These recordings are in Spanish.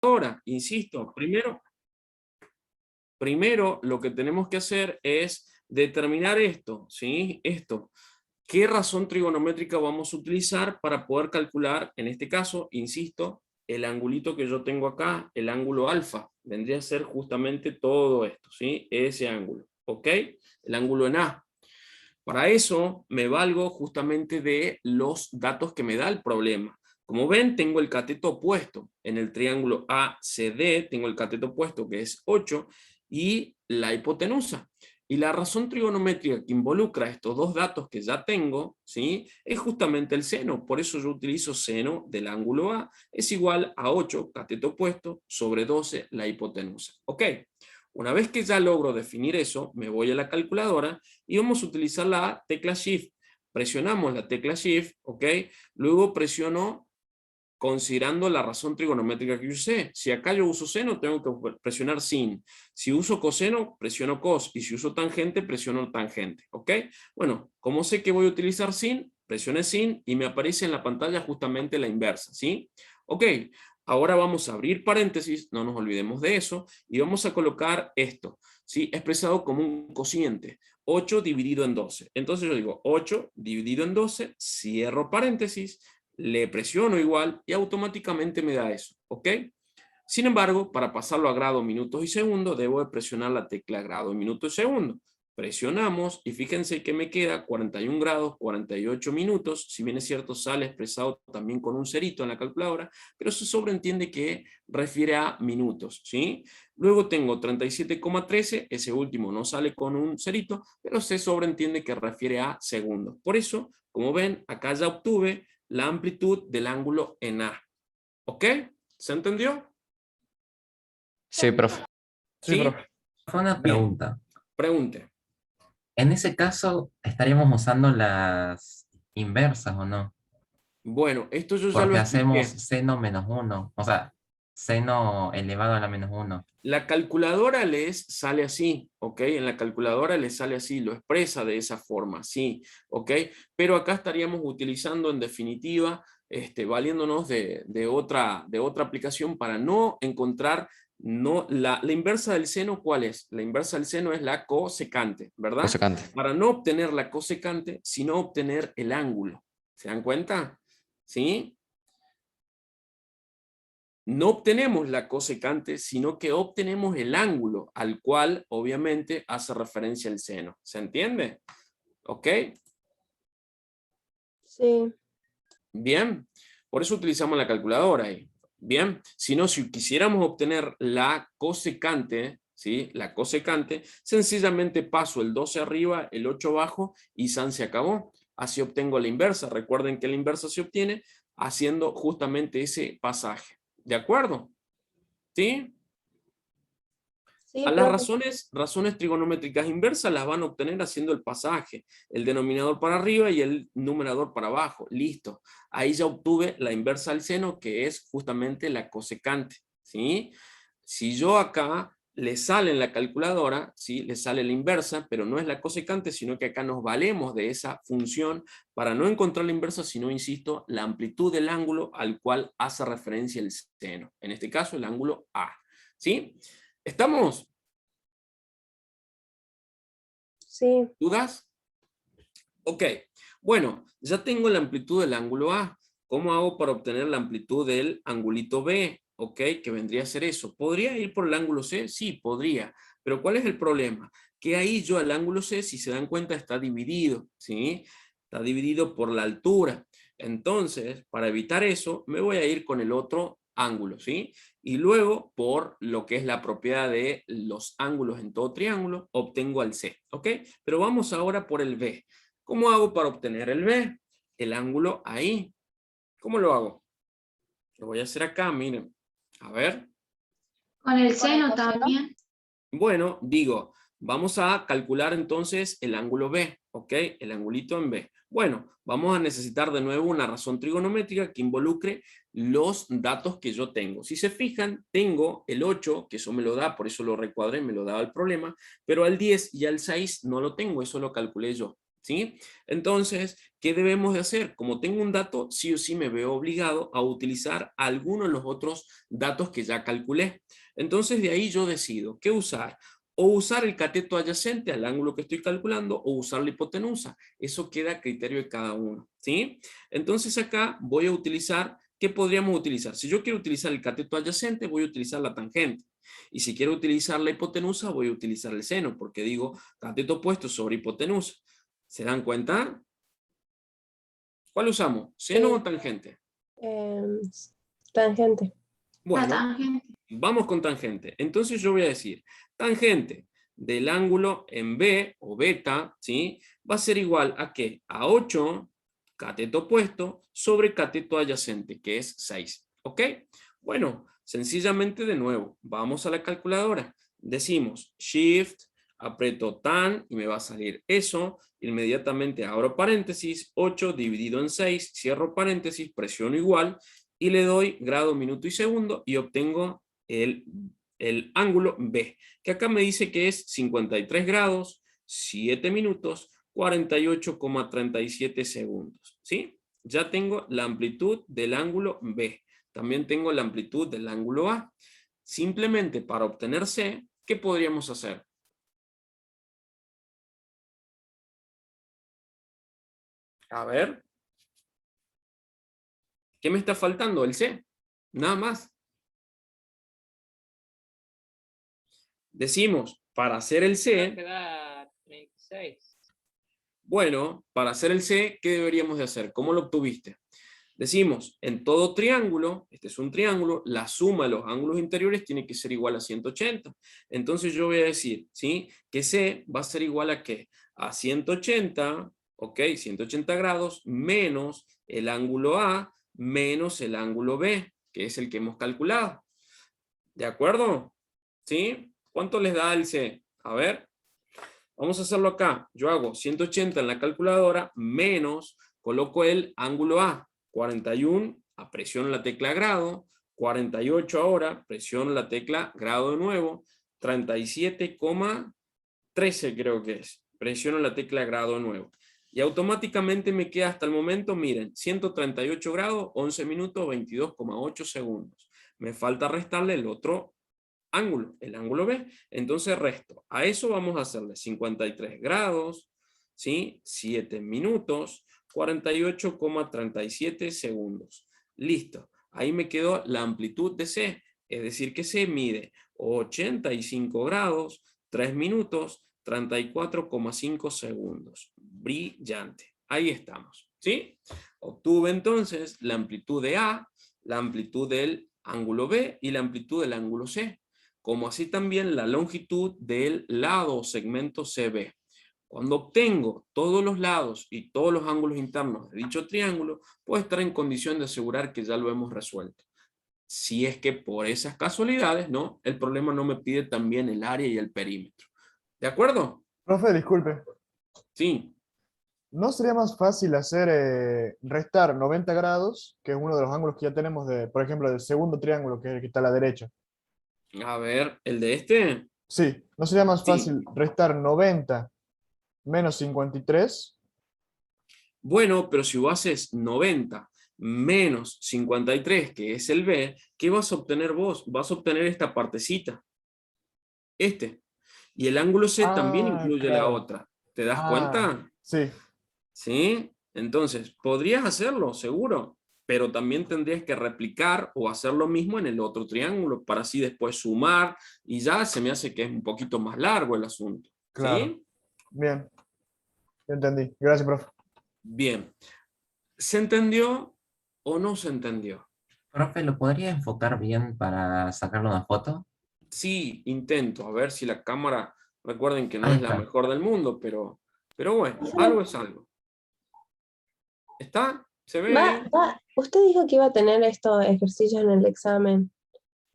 Ahora, insisto, primero lo que tenemos que hacer es determinar esto, ¿sí? Esto. ¿Qué razón trigonométrica vamos a utilizar para poder calcular, en este caso, insisto, el angulito que yo tengo acá, el ángulo alfa? Vendría a ser justamente todo esto, ¿sí? Ese ángulo, ¿ok? El ángulo en A. Para eso me valgo justamente de los datos que me da el problema. Como ven, tengo el cateto opuesto. En el triángulo ACD tengo el cateto opuesto, que es 8, y la hipotenusa. Y la razón trigonométrica que involucra estos dos datos que ya tengo, ¿sí? Es justamente el seno. Por eso yo utilizo seno del ángulo A. Es igual a 8, cateto opuesto, sobre 12, la hipotenusa. ¿Ok? Una vez que ya logro definir eso, me voy a la calculadora y vamos a utilizar la tecla Shift. Presionamos la tecla Shift, ¿ok? Luego presiono considerando la razón trigonométrica que usé. Si acá yo uso seno, tengo que presionar sin. Si uso coseno, presiono cos. Y si uso tangente, presiono tangente, ¿ok? Bueno, como sé que voy a utilizar sin, presioné sin y me aparece en la pantalla justamente la inversa, ¿sí? Ok, ahora vamos a abrir paréntesis, no nos olvidemos de eso, y vamos a colocar esto, ¿sí? Expresado como un cociente, 8 dividido en 12. Entonces yo digo 8 dividido en 12, cierro paréntesis, le presiono igual y automáticamente me da eso, ¿ok? Sin embargo, para pasarlo a grado, minutos y segundos, debo de presionar la tecla grado, minutos y segundos. Presionamos y fíjense que me queda 41 grados, 48 minutos. Si bien es cierto, sale expresado también con un cerito en la calculadora, pero se sobreentiende que refiere a minutos, ¿sí? Luego tengo 37,13, ese último no sale con un cerito, pero se sobreentiende que refiere a segundos. Por eso, como ven, acá ya obtuve la amplitud del ángulo en A. ¿Ok? ¿Se entendió? Sí, profe. Sí, ¿Sí? profe. Una Bien. pregunta. Pregunte. En ese caso, ¿estaríamos usando las inversas o no? Bueno, esto yo ya lo Porque hacemos expliqué. seno menos uno, o sea, seno elevado a la menos uno. La calculadora les sale así, ¿ok? En la calculadora les sale así, lo expresa de esa forma, sí, ¿ok? Pero acá estaríamos utilizando en definitiva, valiéndonos de otra aplicación para no encontrar, no, la inversa del seno, ¿cuál es? La inversa del seno es la cosecante, ¿verdad? Cosecante. Para no obtener la cosecante, sino obtener el ángulo. ¿Se dan cuenta? ¿Sí? No obtenemos la cosecante, sino que obtenemos el ángulo al cual obviamente hace referencia el seno. ¿Se entiende? ¿Ok? Sí. Bien. Por eso utilizamos la calculadora ahí. Bien. Si no, si quisiéramos obtener la cosecante, ¿sí? La cosecante, sencillamente paso el 12 arriba, el 8 abajo y san se acabó. Así obtengo la inversa. Recuerden que la inversa se obtiene haciendo justamente ese pasaje. ¿De acuerdo? ¿Sí? Sí, A las profe. razones trigonométricas inversas las van a obtener haciendo el pasaje, el denominador para arriba y el numerador para abajo. Listo. Ahí ya obtuve la inversa al seno, que es justamente la cosecante, ¿sí? Si yo acá le sale en la calculadora, ¿sí? Le sale la inversa, pero no es la cosecante, sino que acá nos valemos de esa función para no encontrar la inversa, sino, insisto, la amplitud del ángulo al cual hace referencia el seno. En este caso, el ángulo A, ¿sí? ¿Estamos? Sí. ¿Dudas? Ok. Bueno, ya tengo la amplitud del ángulo A. ¿Cómo hago para obtener la amplitud del angulito B? Ok, que vendría a ser eso. ¿Podría ir por el ángulo C? Sí, podría. Pero ¿cuál es el problema? Que ahí yo el ángulo C, si se dan cuenta, está dividido, ¿sí? Está dividido por la altura. Entonces, para evitar eso, me voy a ir con el otro ángulo, ¿sí? Y luego, por lo que es la propiedad de los ángulos en todo triángulo, obtengo el C, ¿ok? Pero vamos ahora por el B. ¿Cómo hago para obtener el B? El ángulo ahí. ¿Cómo lo hago? Lo voy a hacer acá, miren. A ver. Con el seno también. Bueno, digo, vamos a calcular entonces el ángulo B, ¿ok? El angulito en B. Bueno, vamos a necesitar de nuevo una razón trigonométrica que involucre los datos que yo tengo. Si se fijan, tengo el 8, que eso me lo da, por eso lo recuadré, me lo daba el problema, pero al 10 y al 6 no lo tengo, eso lo calculé yo. ¿sí? Entonces, ¿qué debemos de hacer? Como tengo un dato, sí o sí me veo obligado a utilizar alguno de los otros datos que ya calculé. Entonces, de ahí yo decido qué usar. O usar el cateto adyacente al ángulo que estoy calculando o usar la hipotenusa. Eso queda a criterio de cada uno, ¿sí? Entonces acá voy a utilizar, ¿qué podríamos utilizar? Si yo quiero utilizar el cateto adyacente, voy a utilizar la tangente. Y si quiero utilizar la hipotenusa, voy a utilizar el seno, porque digo cateto opuesto sobre hipotenusa. ¿Se dan cuenta? ¿Cuál usamos? ¿Seno o tangente? Em, tangente. La Bueno, tangente. vamos con tangente. Entonces yo voy a decir, tangente del ángulo en B o beta, ¿sí? Va a ser igual a ¿qué? A 8 cateto opuesto sobre cateto adyacente, que es 6. ¿Ok? Bueno, sencillamente de nuevo, vamos a la calculadora. Decimos Shift, aprieto tan y me va a salir eso. Inmediatamente abro paréntesis, 8 dividido en 6, cierro paréntesis, presiono igual y le doy grado, minuto y segundo y obtengo el ángulo B, que acá me dice que es 53 grados, 7 minutos, 48,37 segundos. ¿Sí? Ya tengo la amplitud del ángulo B. También tengo la amplitud del ángulo A. Simplemente para obtener C, ¿qué podríamos hacer? A ver. ¿Qué me está faltando? El C. Nada más. Decimos, para hacer el C, queda 36. bueno, para hacer el C, ¿qué deberíamos de hacer? ¿Cómo lo obtuviste? Decimos, en todo triángulo, este es un triángulo, la suma de los ángulos interiores tiene que ser igual a 180. Entonces yo voy a decir, ¿sí? Que C va a ser igual a ¿qué? A 180, ¿ok? 180 grados menos el ángulo A menos el ángulo B, que es el que hemos calculado. ¿De acuerdo? ¿Sí? ¿Cuánto les da el C? A ver, vamos a hacerlo acá. Yo hago 180 en la calculadora menos, coloco el ángulo A, 41, presiono la tecla grado, 48 ahora, presiono la tecla grado de nuevo, 37,13 creo que es, presiono la tecla grado de nuevo. Y automáticamente me queda hasta el momento, miren, 138 grados, 11 minutos, 22,8 segundos. Me falta restarle el otro ángulo, el ángulo B. Entonces resto. A eso vamos a hacerle 53 grados, ¿sí? 7 minutos, 48,37 segundos. Listo. Ahí me quedó la amplitud de C. Es decir, que C mide 85 grados, 3 minutos, 34,5 segundos. Brillante. Ahí estamos. ¿Sí? Obtuve entonces la amplitud de A, la amplitud del ángulo B y la amplitud del ángulo C, como así también la longitud del lado o segmento CB. Cuando obtengo todos los lados y todos los ángulos internos de dicho triángulo, puedo estar en condición de asegurar que ya lo hemos resuelto. Si es que por esas casualidades, ¿no? El problema no me pide también el área y el perímetro. ¿De acuerdo? Profe, disculpe. Sí. ¿No sería más fácil hacer restar 90 grados, que es uno de los ángulos que ya tenemos, por ejemplo, del segundo triángulo, que es el que está a la derecha? A ver, ¿el de este? Sí, ¿no sería más Sí. fácil restar 90 menos 53? Bueno, pero si vos haces 90 menos 53, que es el B, ¿qué vas a obtener vos? Vas a obtener esta partecita. Este. Y el ángulo C también incluye la claro. otra. ¿Te das cuenta? Sí, ¿Sí? Entonces, podrías hacerlo, seguro, pero también tendrías que replicar o hacer lo mismo en el otro triángulo para así después sumar y ya se me hace que es un poquito más largo el asunto. claro. ¿Sí? Bien, ya entendí. Gracias, profe. Bien. ¿Se entendió o no se entendió? Profe, ¿lo podría enfocar bien para sacarle una foto? Sí, intento, a ver si la cámara, recuerden que no Ahí es la está. mejor del mundo, pero bueno, algo es algo. ¿Está? ¿Se ve? Usted dijo que iba a tener estos ejercicios en el examen.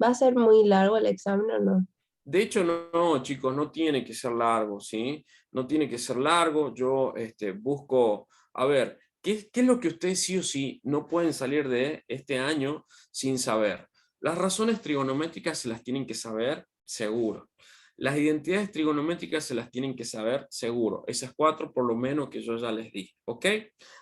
¿Va a ser muy largo el examen o no? De hecho, no, chicos, no tiene que ser largo, ¿sí? No tiene que ser largo. Yo busco, a ver, ¿qué es lo que ustedes sí o sí no pueden salir de este año sin saber? Las razones trigonométricas se las tienen que saber, seguro. Las identidades trigonométricas se las tienen que saber seguro. Esas 4 por lo menos que yo ya les dije. ¿Ok?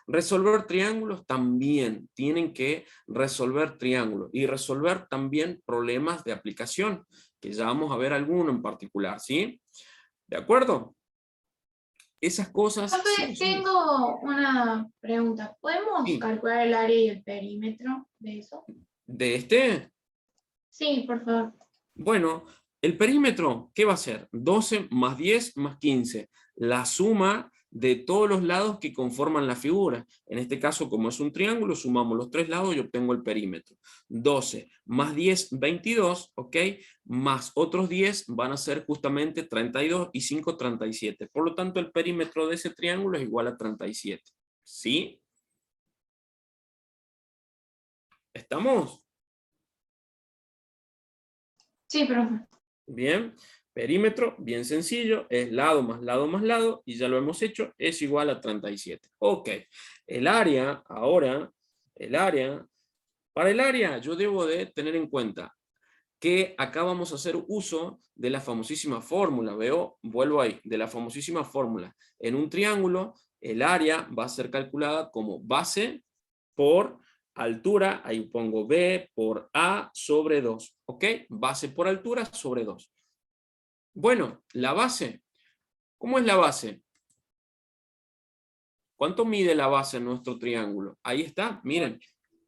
Resolver triángulos también. Tienen que resolver triángulos. Y resolver también problemas de aplicación. Que ya vamos a ver alguno en particular. ¿Sí? ¿De acuerdo? Esas cosas... Profe, tengo una pregunta. ¿Podemos Sí. calcular el área y el perímetro de eso? ¿De este? Sí, por favor. Bueno, el perímetro, ¿qué va a ser? 12 más 10 más 15. La suma de todos los lados que conforman la figura. En este caso, como es un triángulo, sumamos los 3 lados y obtengo el perímetro. 12 más 10, 22, ¿ok? Más otros 10 van a ser justamente 32 y 5, 37. Por lo tanto, el perímetro de ese triángulo es igual a 37. ¿Sí? ¿Estamos? Sí, profe. Bien, perímetro, bien sencillo, es lado más lado más lado, y ya lo hemos hecho, es igual a 37. Ok, el área, ahora, para el área yo debo de tener en cuenta que acá vamos a hacer uso de la famosísima fórmula, veo, vuelvo ahí, de la famosísima fórmula. En un triángulo, el área va a ser calculada como base por altura, ahí pongo B por A sobre 2, ¿ok? Base por altura sobre 2. Bueno, la base, ¿cómo es la base? ¿Cuánto mide la base en nuestro triángulo? Ahí está, miren,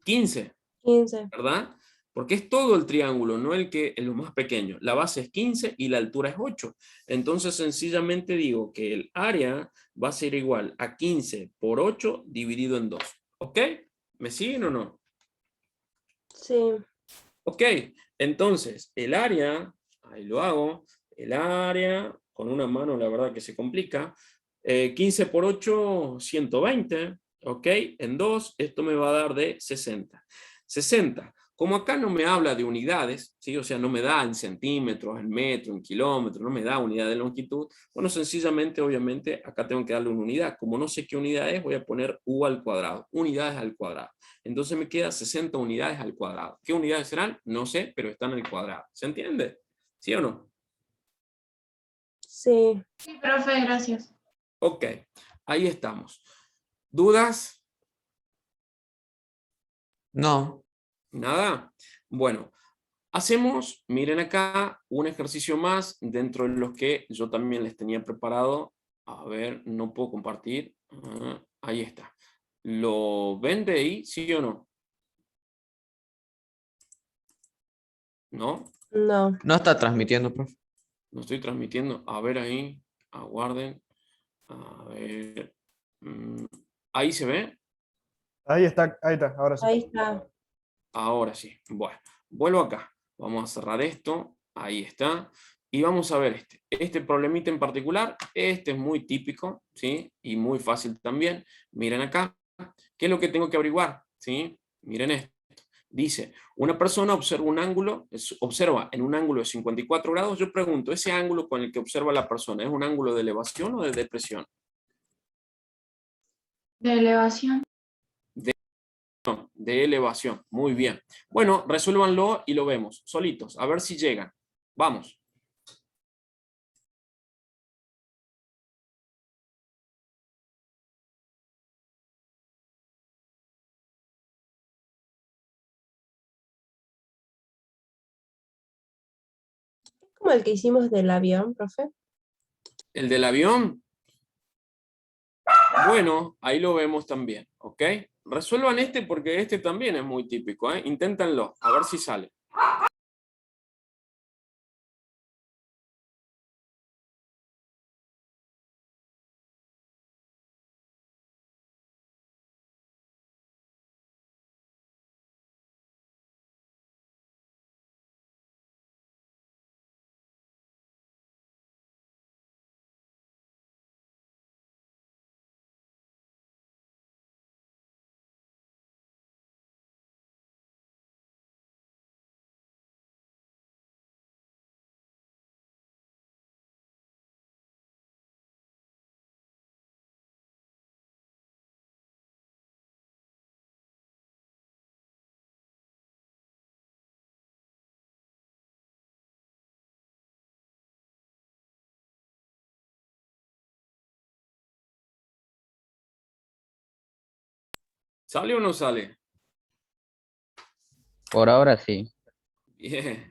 15, 15. ¿verdad? Porque es todo el triángulo, no el que es lo más pequeño. La base es 15 y la altura es 8. Entonces sencillamente digo que el área va a ser igual a 15 por 8 dividido en 2. ¿Ok? ¿Me siguen o no? Sí. Ok, entonces el área, ahí lo hago, el área, con una mano la verdad que se complica, 15 por 8, 120, ok, en 2, esto me va a dar de 60. 60, como acá no me habla de unidades, ¿sí? O sea, no me da en centímetros, en metro, en kilómetros, no me da unidad de longitud, bueno, sencillamente, obviamente, acá tengo que darle una unidad. Como no sé qué unidad es, voy a poner u al cuadrado, unidades al cuadrado. Entonces me queda 60 unidades al cuadrado. ¿Qué unidades serán? No sé, pero están al cuadrado. ¿Se entiende? ¿Sí o no? Sí. Sí, profe, gracias. Ok, ahí estamos. ¿Dudas? No. ¿Nada? Bueno, hacemos, miren acá, un ejercicio más dentro de los que yo también les tenía preparado. A ver, no puedo compartir. Ahí está. ¿Lo ven de ahí? ¿Sí o no? ¿No? No. No está transmitiendo, profe. No estoy transmitiendo. A ver ahí. Aguarden. A ver. ¿Ahí se ve? Ahí está, ahora sí. Ahí está. Ahora sí. Bueno, vuelvo acá. Vamos a cerrar esto. Ahí está. Y vamos a ver este. Este problemita en particular, este es muy típico, ¿sí? Y muy fácil también. Miren acá. ¿Qué es lo que tengo que averiguar? ¿Sí? Miren esto. Dice, una persona observa un ángulo, observa en un ángulo de 54 grados. Yo pregunto, ¿ese ángulo con el que observa la persona es un ángulo de elevación o de depresión? De elevación. De elevación. Muy bien. Bueno, resuélvanlo y lo vemos solitos. A ver si llegan. Vamos. Como el que hicimos del avión, profe. El del avión. Bueno, ahí lo vemos también. ¿Ok? Resuelvan este porque este también es muy típico. Inténtenlo. A ver si sale. ¿Sale o no sale? Por ahora sí. Bien.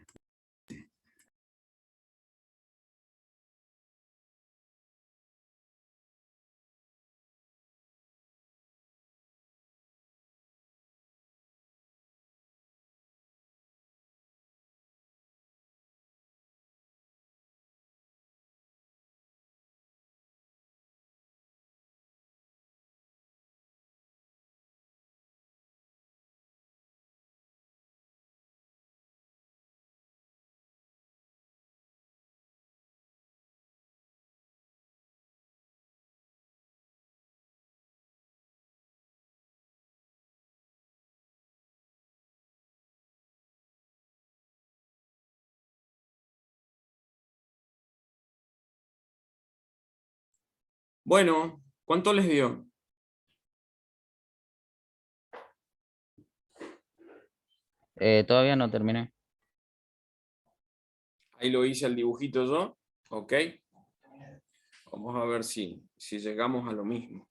Bueno, ¿cuánto les dio? Todavía no terminé. Ahí lo hice el dibujito yo. Ok. Vamos a ver si llegamos a lo mismo.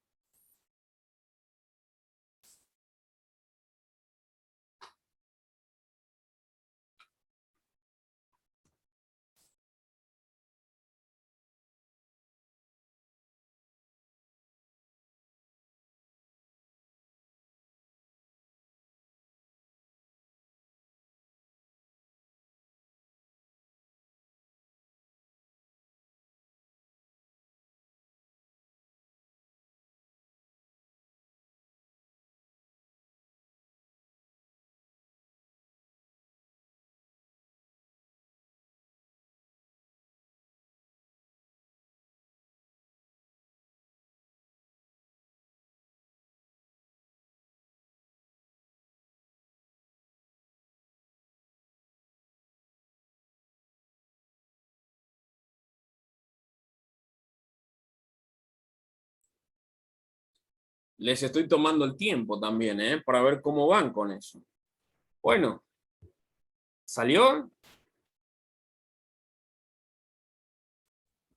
Les estoy tomando el tiempo también, para ver cómo van con eso. Bueno, ¿salió?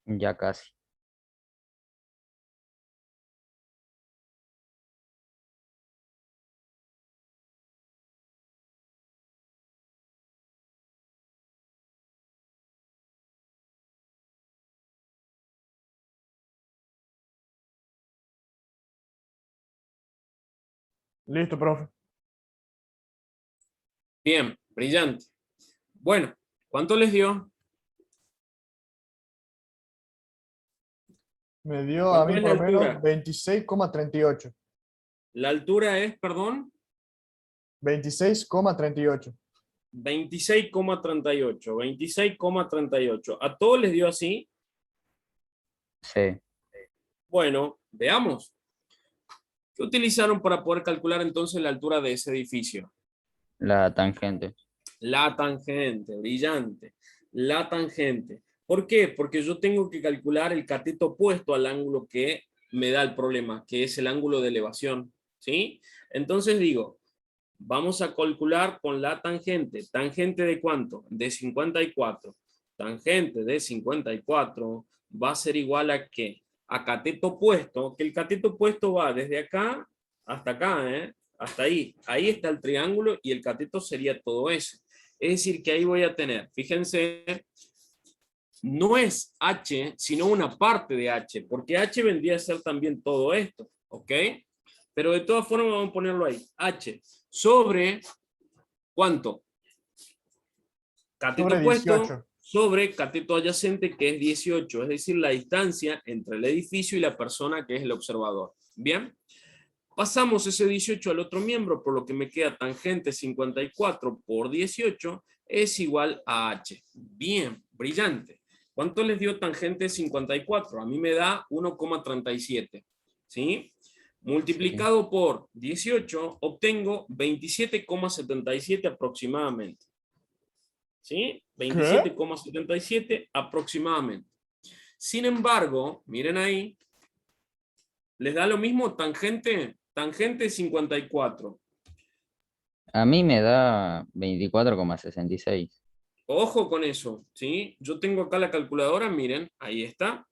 Ya casi. Listo, profe. Bien, brillante. Bueno, ¿cuánto les dio? Me dio a ¿Cuánto mí es por la lo menos altura? 26,38. La altura es, perdón, 26,38. 26,38. 26,38. ¿A todos les dio así? Sí. Bueno, veamos. ¿Qué utilizaron para poder calcular entonces la altura de ese edificio? La tangente. La tangente, brillante. La tangente. ¿Por qué? Porque yo tengo que calcular el cateto opuesto al ángulo que me da el problema, que es el ángulo de elevación. ¿Sí? Entonces digo, vamos a calcular con la tangente. ¿Tangente de cuánto? De 54. Tangente de 54 va a ser igual a ¿qué? A cateto opuesto, que el cateto opuesto va desde acá hasta acá, hasta ahí. Ahí está el triángulo y el cateto sería todo eso. Es decir, que ahí voy a tener, fíjense, no es H, sino una parte de H, porque H vendría a ser también todo esto, ¿ok? Pero de todas formas vamos a ponerlo ahí, H, sobre, ¿cuánto? Cateto Sobre opuesto 18. sobre cateto adyacente, que es 18, es decir, la distancia entre el edificio y la persona que es el observador. ¿Bien? Pasamos ese 18 al otro miembro, por lo que me queda tangente 54 por 18 es igual a H. Bien, brillante. ¿Cuánto les dio tangente 54? A mí me da 1,37. ¿Sí? Multiplicado por 18, obtengo 27,77 aproximadamente. ¿Sí? ¿Qué? 27,77 aproximadamente. Sin embargo, miren ahí, ¿les da lo mismo tangente? Tangente 54. A mí me da 24,66. Ojo con eso, ¿sí? Yo tengo acá la calculadora, miren, ahí está.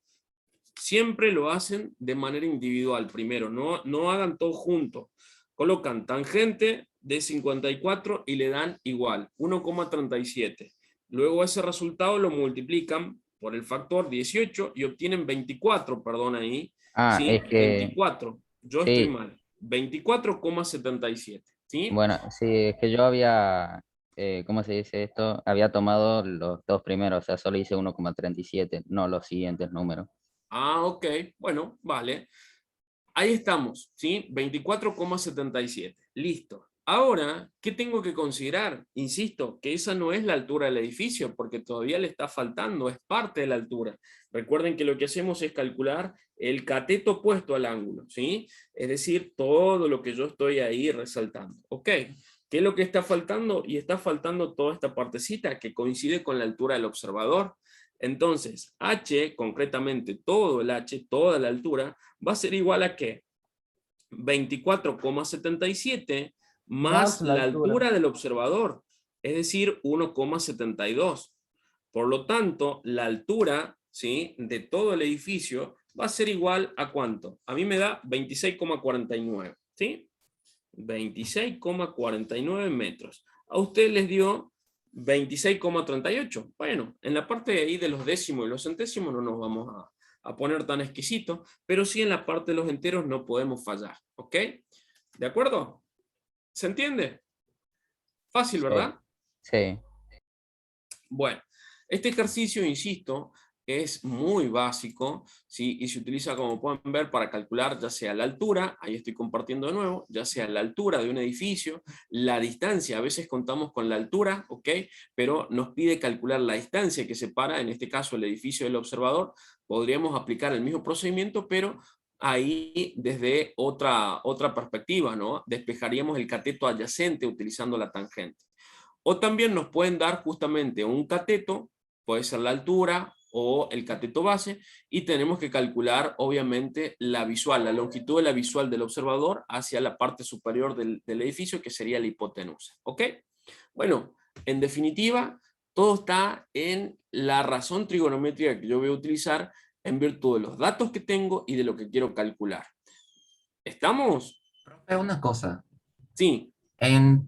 Siempre lo hacen de manera individual primero, no hagan todo junto. Colocan tangente de 54 y le dan igual, 1,37. Luego ese resultado lo multiplican por el factor 18 y obtienen 24, perdón ahí. Ah, ¿sí? es que 24, yo estoy sí, mal. 24,77. ¿sí? bueno, sí, es que yo había, ¿cómo se dice esto? Había tomado los dos primeros, o sea, solo hice 1,37, no los siguientes números. Ah, ok, bueno, vale. Ahí estamos, ¿sí? 24,77. Listo. Ahora, ¿qué tengo que considerar? Insisto, que esa no es la altura del edificio, porque todavía le está faltando, es parte de la altura. Recuerden que lo que hacemos es calcular el cateto opuesto al ángulo, ¿sí? Es decir, todo lo que yo estoy ahí resaltando. ¿Ok? ¿Qué es lo que está faltando? Y está faltando toda esta partecita que coincide con la altura del observador. Entonces, h, concretamente todo el h, toda la altura, va a ser igual a ¿qué? 24,77 más la altura del observador, es decir, 1,72. Por lo tanto, la altura, ¿sí?, de todo el edificio va a ser igual a ¿cuánto? A mí me da 26,49, ¿sí? 26,49 metros. A usted les dio 26,38. Bueno, en la parte de ahí de los décimos y los centésimos no nos vamos a poner tan exquisitos, pero sí en la parte de los enteros no podemos fallar, ¿ok? ¿De acuerdo? ¿Se entiende? Fácil, Sí, ¿verdad? sí, Bueno, este ejercicio, insisto, es muy básico, ¿sí? Y se utiliza, como pueden ver, para calcular ya sea la altura, ahí estoy compartiendo de nuevo, ya sea la altura de un edificio, la distancia, a veces contamos con la altura, ¿ok? Pero nos pide calcular la distancia que separa, en este caso, el edificio del observador. Podríamos aplicar el mismo procedimiento, pero ahí desde otra perspectiva, ¿no? Despejaríamos el cateto adyacente utilizando la tangente. O también nos pueden dar justamente un cateto, puede ser la altura o el cateto base, y tenemos que calcular obviamente la visual, la longitud de la visual del observador hacia la parte superior del edificio, que sería la hipotenusa. ¿Ok? Bueno, en definitiva, todo está en la razón trigonométrica que yo voy a utilizar en virtud de los datos que tengo y de lo que quiero calcular. ¿Estamos? Profe, una cosa. Sí.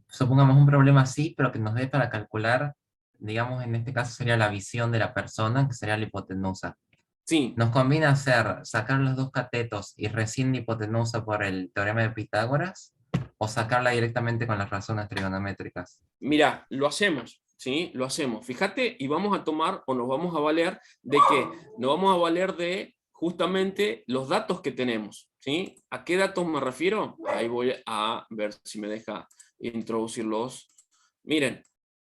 Supongamos un problema así, pero que nos dé para calcular, digamos, en este caso sería la visión de la persona, que sería la hipotenusa. Sí. ¿Nos conviene sacar los dos catetos y recién la hipotenusa por el teorema de Pitágoras? ¿O sacarla directamente con las razones trigonométricas? Mira, lo hacemos, ¿sí? Lo hacemos. Fíjate, y vamos a tomar, o nos vamos a valer de qué? Nos vamos a valer de justamente los datos que tenemos, ¿sí? ¿A qué datos me refiero? Ahí voy a ver si me deja introducirlos. Miren,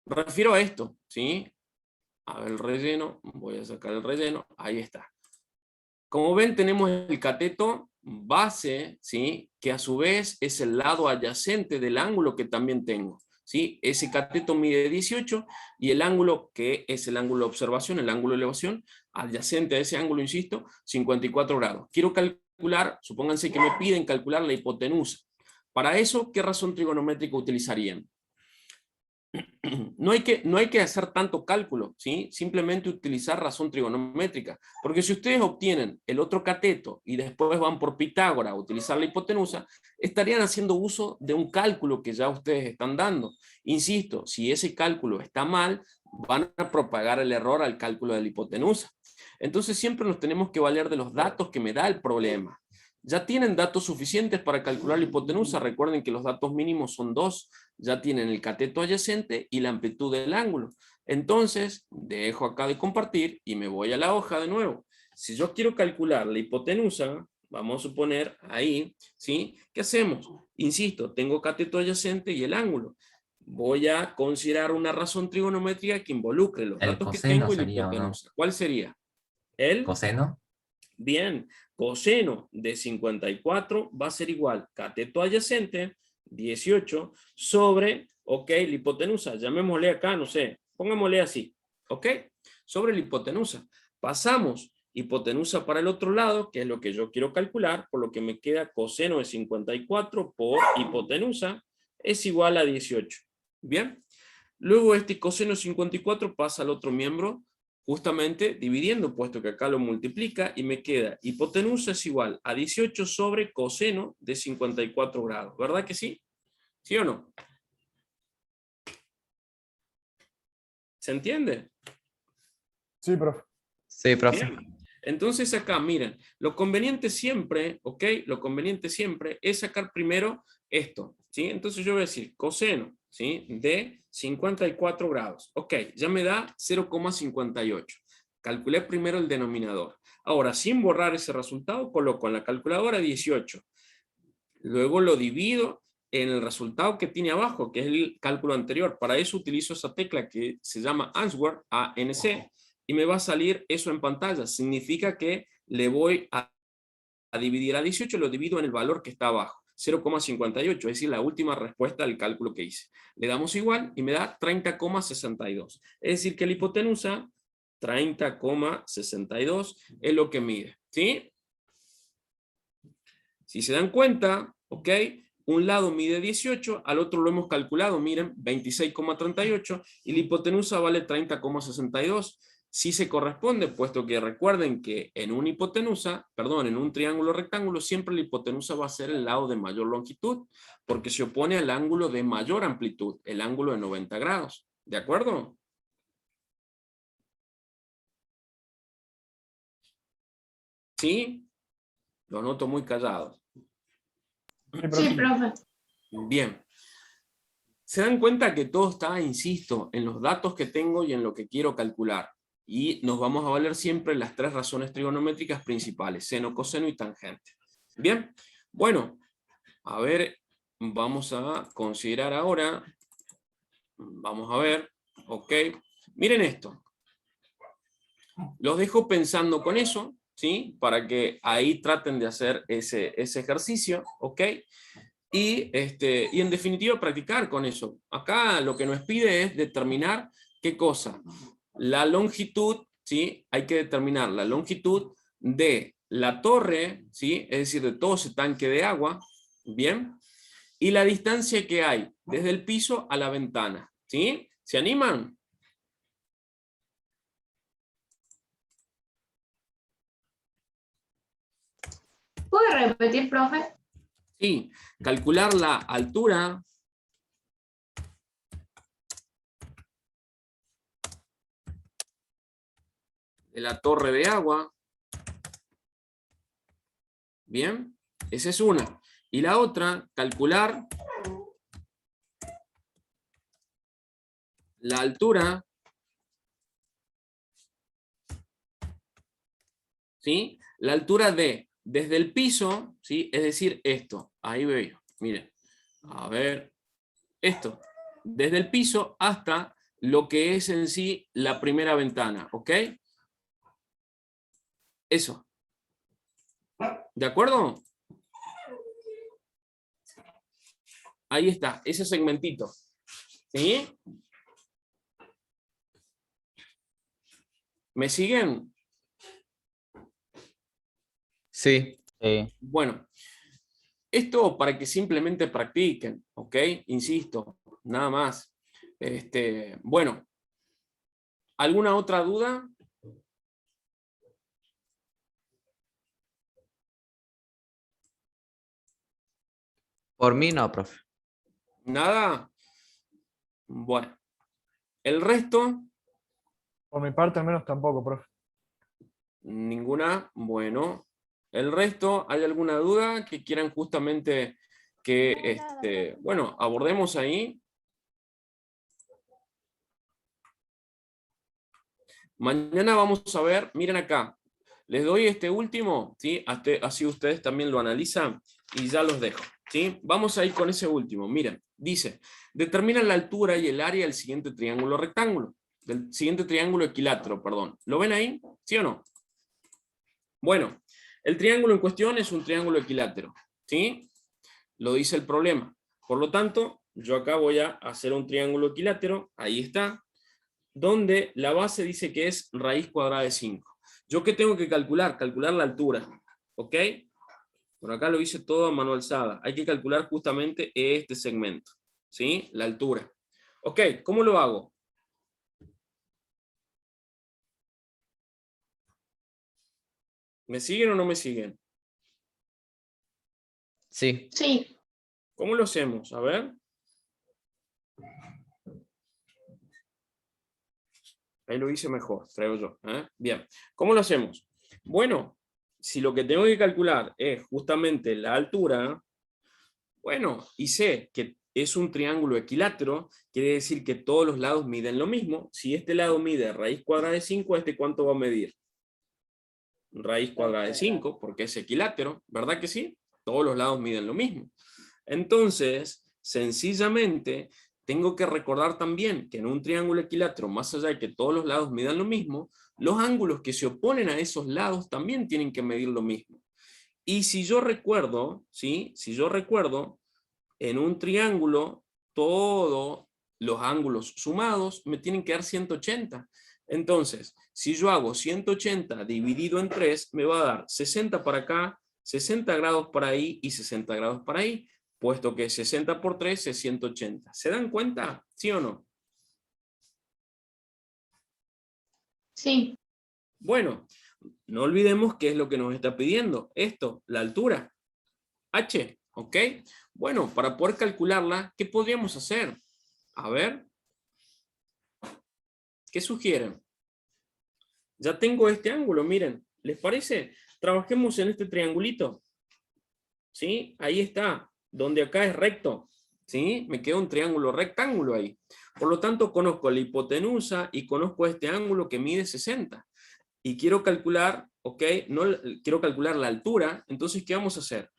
me refiero a esto, ¿sí? A ver el relleno, voy a sacar el relleno, ahí está. Como ven, tenemos el cateto base, ¿sí? Que a su vez es el lado adyacente del ángulo que también tengo, ¿sí? Ese cateto mide 18 y el ángulo, que es el ángulo de observación, el ángulo de elevación, adyacente a ese ángulo, insisto, 54 grados. Quiero calcular, supónganse que me piden calcular la hipotenusa. Para eso, ¿qué razón trigonométrica utilizarían? No hay que hacer tanto cálculo, ¿sí? Simplemente utilizar razón trigonométrica, porque si ustedes obtienen el otro cateto y después van por Pitágoras a utilizar la hipotenusa, estarían haciendo uso de un cálculo que ya ustedes están dando. Insisto, si ese cálculo está mal, van a propagar el error al cálculo de la hipotenusa. Entonces siempre nos tenemos que valer de los datos que me da el problema. Ya tienen datos suficientes para calcular la hipotenusa. Recuerden que los datos mínimos son 2. Ya tienen el cateto adyacente y la amplitud del ángulo. Entonces, dejo acá de compartir y me voy a la hoja de nuevo. Si yo quiero calcular la hipotenusa, vamos a suponer ahí, ¿sí? ¿Qué hacemos? Insisto, tengo cateto adyacente y el ángulo. Voy a considerar una razón trigonométrica que involucre los El datos que coseno tengo y la sería, ¿o no? hipotenusa. ¿Cuál sería? ¿El? ¿Coseno? Bien, coseno de 54 va a ser igual cateto adyacente, 18, sobre, ok, la hipotenusa, llamémosle acá, no sé, pongámosle así, ok, sobre la hipotenusa. Pasamos hipotenusa para el otro lado, que es lo que yo quiero calcular, por lo que me queda coseno de 54 por hipotenusa es igual a 18. Bien, luego este coseno de 54 pasa al otro miembro justamente dividiendo, puesto que acá lo multiplica, y me queda hipotenusa es igual a 18 sobre coseno de 54 grados. ¿Verdad que sí? ¿Sí o no? ¿Se entiende? Sí, profe. Sí, profe. Bien. Entonces acá, miren, lo conveniente siempre, ¿ok? Lo conveniente siempre es sacar primero esto, ¿sí? Entonces yo voy a decir coseno, ¿sí? De 54 grados. Ok, ya me da 0,58. Calculé primero el denominador. Ahora, sin borrar ese resultado, coloco en la calculadora 18. Luego lo divido en el resultado que tiene abajo, que es el cálculo anterior. Para eso utilizo esa tecla que se llama Answer, ANC, y me va a salir eso en pantalla. Significa que le voy a dividir a 18, lo divido en el valor que está abajo, 0,58, es decir, la última respuesta al cálculo que hice. Le damos igual y me da 30,62. Es decir, que la hipotenusa, 30,62 es lo que mide, ¿sí? Si se dan cuenta, ¿ok? Un lado mide 18, al otro lo hemos calculado, miren, 26,38, y la hipotenusa vale 30,62. Sí se corresponde, puesto que recuerden que en una hipotenusa, perdón, en un triángulo rectángulo, siempre la hipotenusa va a ser el lado de mayor longitud, porque se opone al ángulo de mayor amplitud, el ángulo de 90 grados. ¿De acuerdo? ¿Sí? Lo noto muy callado. Sí, profe. Sí, profe. Bien. Se dan cuenta que todo está, insisto, en los datos que tengo y en lo que quiero calcular. Y nos vamos a valer siempre las tres razones trigonométricas principales, seno, coseno y tangente. Bien, bueno, a ver, vamos a considerar ahora, vamos a ver, ok, miren esto. Los dejo pensando con eso, ¿sí? Para que ahí traten de hacer ese ejercicio, ok. Y en definitiva practicar con eso. Acá lo que nos pide es determinar qué cosa. La longitud, ¿sí? Hay que determinar la longitud de la torre, ¿sí? Es decir, de todo ese tanque de agua, ¿bien? Y la distancia que hay desde el piso a la ventana, ¿sí? ¿Se animan? ¿Puede repetir, profe? Sí, calcular la altura de la torre de agua. Bien, esa es una. Y la otra, calcular la altura, ¿sí? La altura desde el piso, ¿sí? Es decir, esto. Ahí veo, miren. A ver, esto. Desde el piso hasta lo que es en sí la primera ventana, ¿ok? Eso. ¿De acuerdo? Ahí está, ese segmentito. ¿Sí? ¿Me siguen? Sí. Sí. Bueno, esto para que simplemente practiquen, ¿ok? Insisto, nada más. Bueno, ¿alguna otra duda? Por mí no, profe. ¿Nada? Bueno, el resto, Por mi parte al menos tampoco, profe. ninguna. Bueno, el resto, ¿hay alguna duda que quieran justamente que, bueno, abordemos ahí? Mañana vamos a ver, miren acá, les doy este último, ¿sí? Así ustedes también lo analizan y ya los dejo, ¿sí? Vamos a ir con ese último, miren, dice, determina la altura y el área del siguiente triángulo rectángulo, del siguiente triángulo equilátero, perdón. ¿Lo ven ahí? ¿Sí o no? Bueno, el triángulo en cuestión es un triángulo equilátero, ¿sí? Lo dice el problema. Por lo tanto, yo acá voy a hacer un triángulo equilátero, ahí está, donde la base dice que es raíz cuadrada de 5. ¿Yo qué tengo que calcular? Calcular la altura, ¿ok? Por acá lo hice todo a mano alzada. Hay que calcular justamente este segmento, ¿sí? La altura. Ok, ¿cómo lo hago? ¿Me siguen o no me siguen? Sí. Sí, ¿Cómo lo hacemos? A ver. Ahí lo hice mejor, creo yo. Bien. ¿Cómo lo hacemos? Bueno, si lo que tengo que calcular es justamente la altura, bueno, y sé que es un triángulo equilátero, quiere decir que todos los lados miden lo mismo. Si este lado mide raíz cuadrada de 5, ¿este cuánto va a medir? Raíz cuadrada de 5, porque es equilátero, ¿verdad que sí? Todos los lados miden lo mismo. Entonces, sencillamente, tengo que recordar también que en un triángulo equilátero, más allá de que todos los lados midan lo mismo, los ángulos que se oponen a esos lados también tienen que medir lo mismo. Y si yo recuerdo, ¿sí? Si yo recuerdo, en un triángulo, todos los ángulos sumados me tienen que dar 180. Entonces, si yo hago 180 dividido en 3, me va a dar 60 para acá, 60 grados para ahí y 60 grados para ahí, puesto que 60 por 3 es 180. ¿Se dan cuenta? ¿Sí o no? sí, Bueno, no olvidemos qué es lo que nos está pidiendo. Esto, la altura. H, ¿ok? Bueno, para poder calcularla, ¿qué podríamos hacer? A ver. ¿Qué sugieren? Ya tengo este ángulo, miren. ¿Les parece? Trabajemos en este triangulito. ¿Sí? Ahí está. Donde acá es recto. ¿Sí? Me queda un triángulo rectángulo ahí. Por lo tanto, conozco la hipotenusa y conozco este ángulo que mide 60. Y quiero calcular, ¿ok? No, quiero calcular la altura. Entonces, ¿qué vamos a hacer?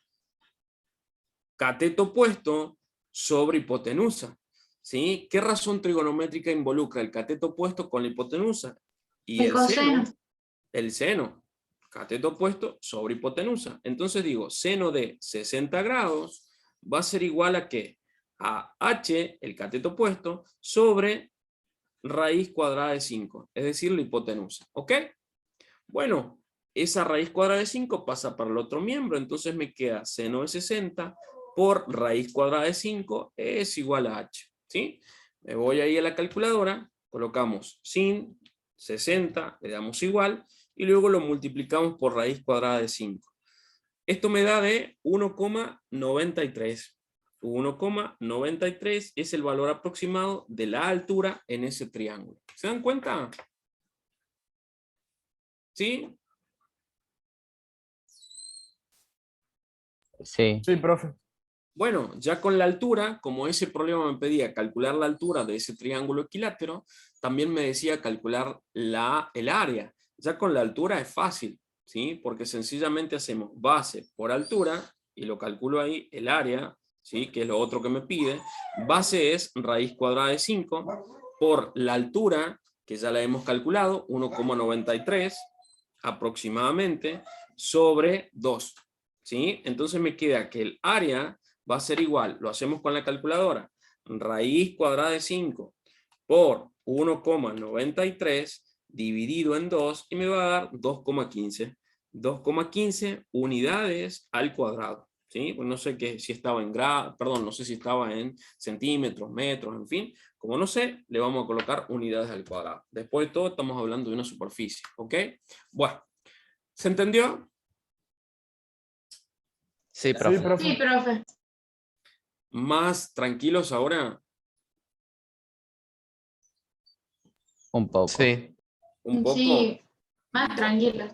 Cateto opuesto sobre hipotenusa. ¿Sí? ¿Qué razón trigonométrica involucra el cateto opuesto con la hipotenusa? Y el coseno. el seno. Cateto opuesto sobre hipotenusa. Entonces digo, seno de 60 grados va a ser igual a ¿qué? A h, el cateto opuesto, sobre raíz cuadrada de 5, es decir, la hipotenusa. ¿Ok? Bueno, esa raíz cuadrada de 5 pasa para el otro miembro, entonces me queda seno de 60 por raíz cuadrada de 5 es igual a h. ¿Sí? Me voy ahí a la calculadora, colocamos sin 60, le damos igual, y luego lo multiplicamos por raíz cuadrada de 5. Esto me da de 1,93. 1,93 es el valor aproximado de la altura en ese triángulo. ¿Se dan cuenta? ¿Sí? Sí. Sí, profe. Bueno, ya con la altura, como ese problema me pedía calcular la altura de ese triángulo equilátero, también me decía calcular el área. Ya con la altura es fácil, ¿sí? Porque sencillamente hacemos base por altura, y lo calculo ahí, el área, ¿sí? Que es lo otro que me pide. Base es raíz cuadrada de 5 por la altura, que ya la hemos calculado, 1,93 aproximadamente, sobre 2. ¿Sí? Entonces me queda que el área va a ser igual, lo hacemos con la calculadora, raíz cuadrada de 5 por 1,93 dividido en 2 y me va a dar 2,15. 2,15 unidades al cuadrado. ¿Sí? Pues no sé si estaba en grado, perdón, no sé si estaba en centímetros, metros, en fin. Como no sé, le vamos a colocar unidades al cuadrado. Después de todo, estamos hablando de una superficie. ¿Ok? Bueno, ¿se entendió? Sí, Sí, profe. profe. Sí, profe. ¿Más tranquilos ahora? Un poco. Sí. Un poco. Sí, más tranquilo.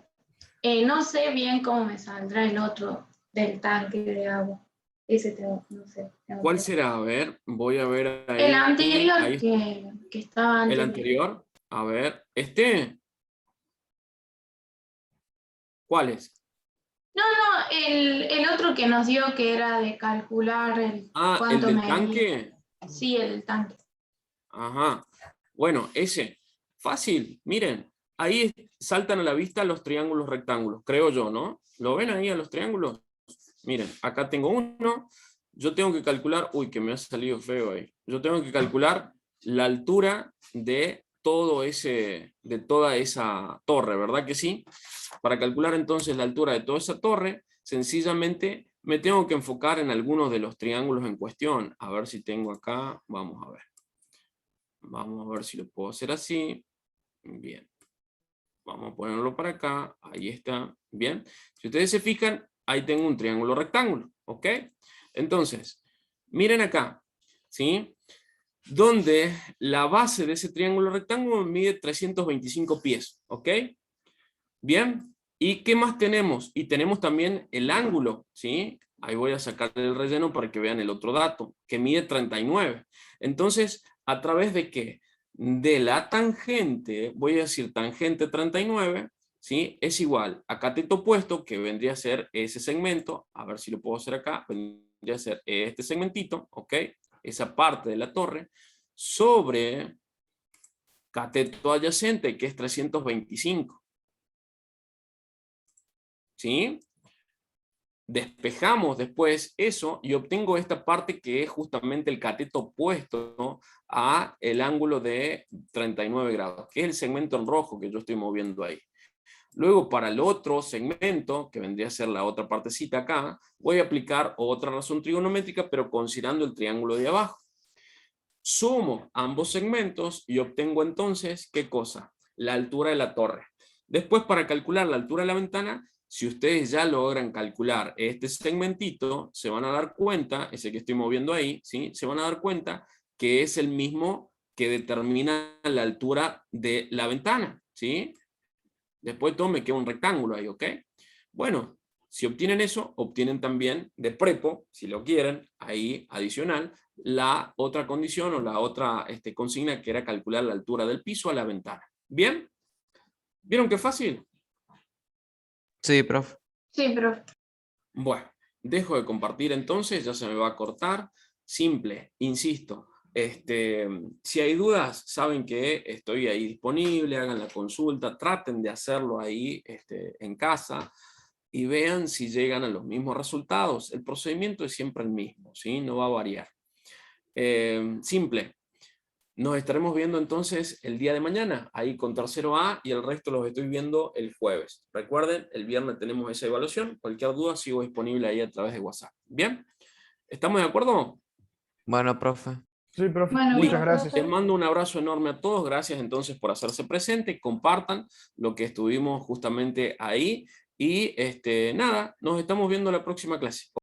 No sé bien cómo me saldrá el otro del tanque de agua. Ese tengo, no sé. ¿Cuál será? A ver, voy a ver ahí. El anterior Ahí está. que estaba antes. El anterior. A ver, ¿este? ¿Cuál es? No, el otro que nos dio que era de calcular el Ah, ¿el cuánto del medía. tanque? Sí, el tanque. Ajá. Bueno, ese. Fácil, miren. Ahí saltan a la vista los triángulos rectángulos, creo yo, ¿no? ¿Lo ven ahí a los triángulos? Miren, acá tengo uno. Yo tengo que calcular, uy, que me ha salido feo ahí. Yo tengo que calcular la altura de toda esa torre, ¿verdad que sí? Para calcular entonces la altura de toda esa torre, sencillamente me tengo que enfocar en algunos de los triángulos en cuestión. A ver si tengo acá, vamos a ver. Vamos a ver si lo puedo hacer así. Bien. Vamos a ponerlo para acá. Ahí está. Bien. Si ustedes se fijan, ahí tengo un triángulo rectángulo. ¿Ok? Entonces, miren acá. ¿Sí? Donde la base de ese triángulo rectángulo mide 325 pies. ¿Ok? Bien. ¿Y qué más tenemos? Y tenemos también el ángulo. ¿Sí? Ahí voy a sacar el relleno para que vean el otro dato, que mide 39. Entonces, ¿a través de qué? De la tangente, voy a decir tangente 39, ¿sí? Es igual a cateto opuesto, que vendría a ser ese segmento, a ver si lo puedo hacer acá, vendría a ser este segmentito, ¿ok? Esa parte de la torre, sobre cateto adyacente, que es 325. ¿Sí? Despejamos después eso y obtengo esta parte que es justamente el cateto opuesto a el ángulo de 39 grados, que es el segmento en rojo que yo estoy moviendo ahí. Luego para el otro segmento, que vendría a ser la otra partecita acá, voy a aplicar otra razón trigonométrica, pero considerando el triángulo de abajo. Sumo ambos segmentos y obtengo entonces, ¿qué cosa? La altura de la torre. Después, para calcular la altura de la ventana, si ustedes ya logran calcular este segmentito, se van a dar cuenta, ese que estoy moviendo ahí, ¿sí? Se van a dar cuenta que es el mismo que determina la altura de la ventana, ¿sí? Después todo me queda un rectángulo ahí, ¿ok? Bueno, si obtienen eso, obtienen también de prepo, si lo quieren, ahí adicional, la otra condición o la otra consigna que era calcular la altura del piso a la ventana. ¿Bien? ¿Vieron qué fácil? Sí, profe. Sí, profe. Bueno, dejo de compartir entonces, ya se me va a cortar. Simple, insisto. Si hay dudas, saben que estoy ahí disponible, hagan la consulta, traten de hacerlo ahí en casa y vean si llegan a los mismos resultados. El procedimiento es siempre el mismo, ¿sí? No va a variar. Simple. Nos estaremos viendo entonces el día de mañana, ahí con tercero A, y el resto los estoy viendo el jueves. Recuerden, el viernes tenemos esa evaluación. Cualquier duda sigo disponible ahí a través de WhatsApp. ¿Bien? ¿Estamos de acuerdo? Bueno, profe. Sí, profe, Bueno, muchas bien, gracias. Les mando un abrazo enorme a todos. Gracias entonces por hacerse presente. Compartan lo que estuvimos justamente ahí. Y nada, nos estamos viendo la próxima clase.